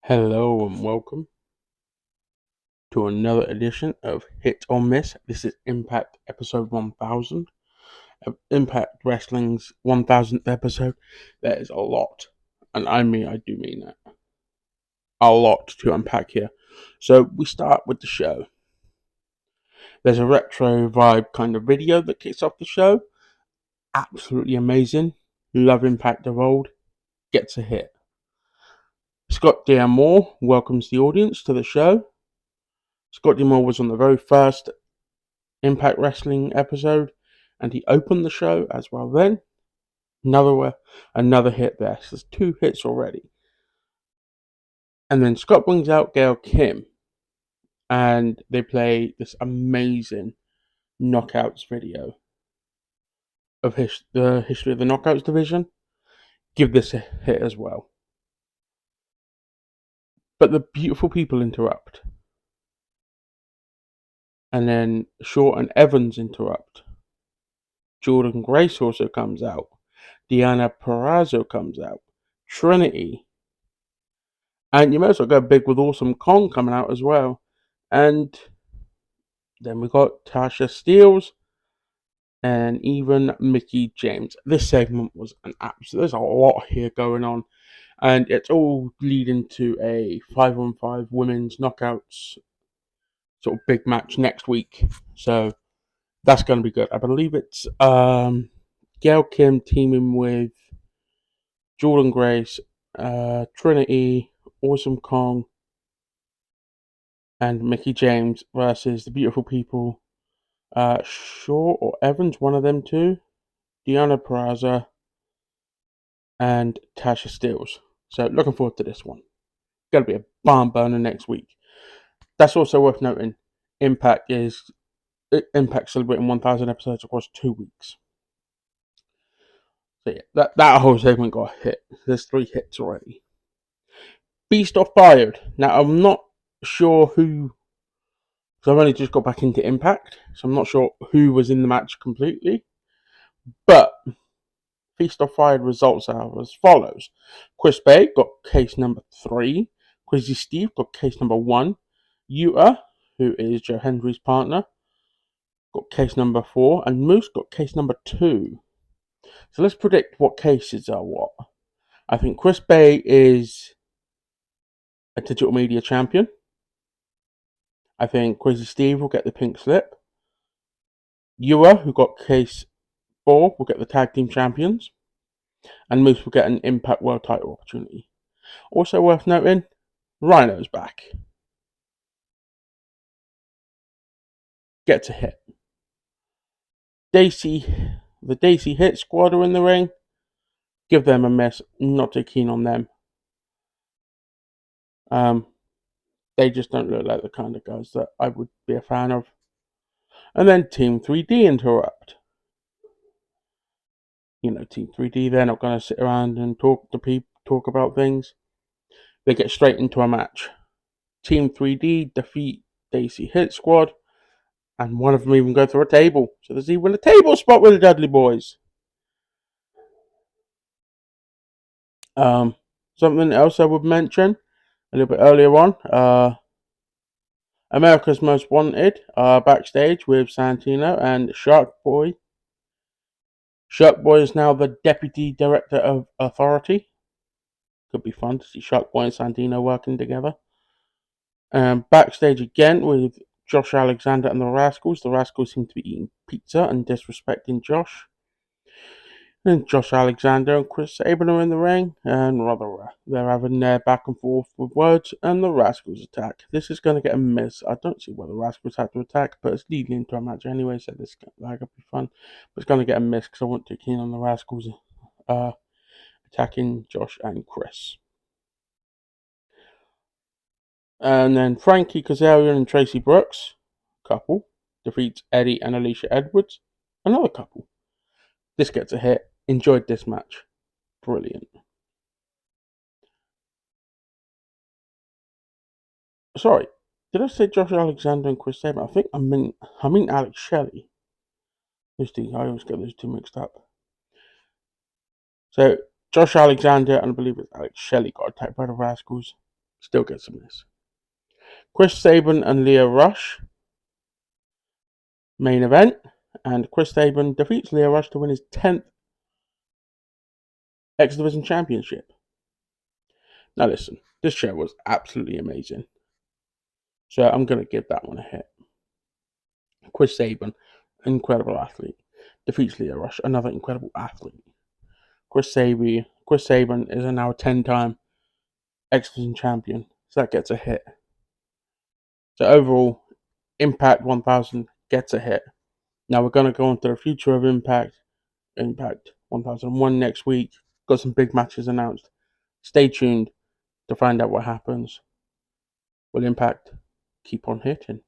Hello and welcome to another edition of Hit or Miss. This is Impact episode 1000. Impact Wrestling's 1000th episode. That is a lot. And I do mean that. A lot to unpack here. So we start with the show. There's a retro vibe kind of video that kicks off the show. Absolutely amazing. Love Impact of old. Gets a hit. Scott D'Amore welcomes the audience to the show. Scott D'Amore was on the very first Impact Wrestling episode, and he opened the show as well. Then another hit there. So there's 2 hits already. And then Scott brings out Gail Kim, and they play this amazing Knockouts video of the history of the Knockouts division. Give this a hit as well. But the beautiful people interrupt. And then Shaw and Evans interrupt. Jordan Grace also comes out. Deanna Purrazzo comes out. Trinity. And you may as well go big with Awesome Kong coming out as well. And then we got Tasha Steelz and even Mickie James. This segment was an absolute. There's a lot here going on. And it's all leading to a 5-on-5 women's knockouts sort of big match next week. So that's going to be good. I believe it's Gail Kim teaming with Jordan Grace, Trinity, Awesome Kong, and Mickie James versus the beautiful people, Shaw or Evans, one of them two, Deanna Purrazzo, and Tasha Steelz. So looking forward to this one. Going to be a barn burner next week. That's also worth noting. Impact celebrating 1,000 episodes across 2 weeks. So yeah, that whole segment got a hit. There's 3 hits already. Beast or Fired. Now I'm not sure who, because I've only just got back into Impact, so I'm not sure who was in the match completely. But Feast or Fired results are as follows. Chris Bay got case number 3. Crazy Steve got case number 1. Yuta, who is Joe Hendry's partner, got case number 4. And Moose got case number 2. So let's predict what cases are what. I think Chris Bay is a digital media champion. I think Crazy Steve will get the pink slip. Yuta, who got case 4, will get the tag team champions. And Moose will get an Impact World title opportunity. Also worth noting, Rhino's back. Gets a hit. The Daisy Hit squad are in the ring. Give them a miss. Not too keen on them. They just don't look like the kind of guys that I would be a fan of. And then Team 3D interrupt. You know, Team 3D, they're not going to sit around and talk about things. They get straight into a match. Team 3D defeat Daisy Hit squad, and one of them even go through a table. So there's even a table spot with the Dudley Boys. Something else I would mention a little bit earlier on. America's Most Wanted backstage with Santino and Shark Boy. Shark Boy is now the Deputy Director of Authority. Could be fun to see Shark Boy and Santino working together. Backstage again with Josh Alexander and the Rascals. The Rascals seem to be eating pizza and disrespecting Josh. And Josh Alexander and Chris Sabin are in the ring, and they're having their back and forth with words, and the Rascals attack. This is going to get a miss. I don't see why the Rascals have to attack, but it's leading into a match anyway, so this could be fun. But it's going to get a miss because I wasn't too keen on the Rascals attacking Josh and Chris. And then Frankie Kazarian and Tracy Brooks, couple, defeats Eddie and Alicia Edwards, another couple. This gets a hit. Enjoyed this match. Brilliant. Sorry, did I say Josh Alexander and Chris Sabin? I mean Alex Shelley. I always get those two mixed up. So Josh Alexander and I believe it's Alex Shelley got attacked by the Rascals. Still gets a miss. Chris Sabin and Lio Rush, main event, and Chris Sabin defeats Lio Rush to win his 10th X Division Championship. Now listen, this show was absolutely amazing. So I'm going to give that one a hit. Chris Sabin, incredible athlete, defeats Lio Rush, another incredible athlete. Chris Sabin is now a 10-time X Division champion, so that gets a hit. So overall, Impact 1000 gets a hit. Now we're going to go into the future of Impact 1001 next week. Got some big matches announced. Stay tuned to find out what happens. Will Impact keep on hitting?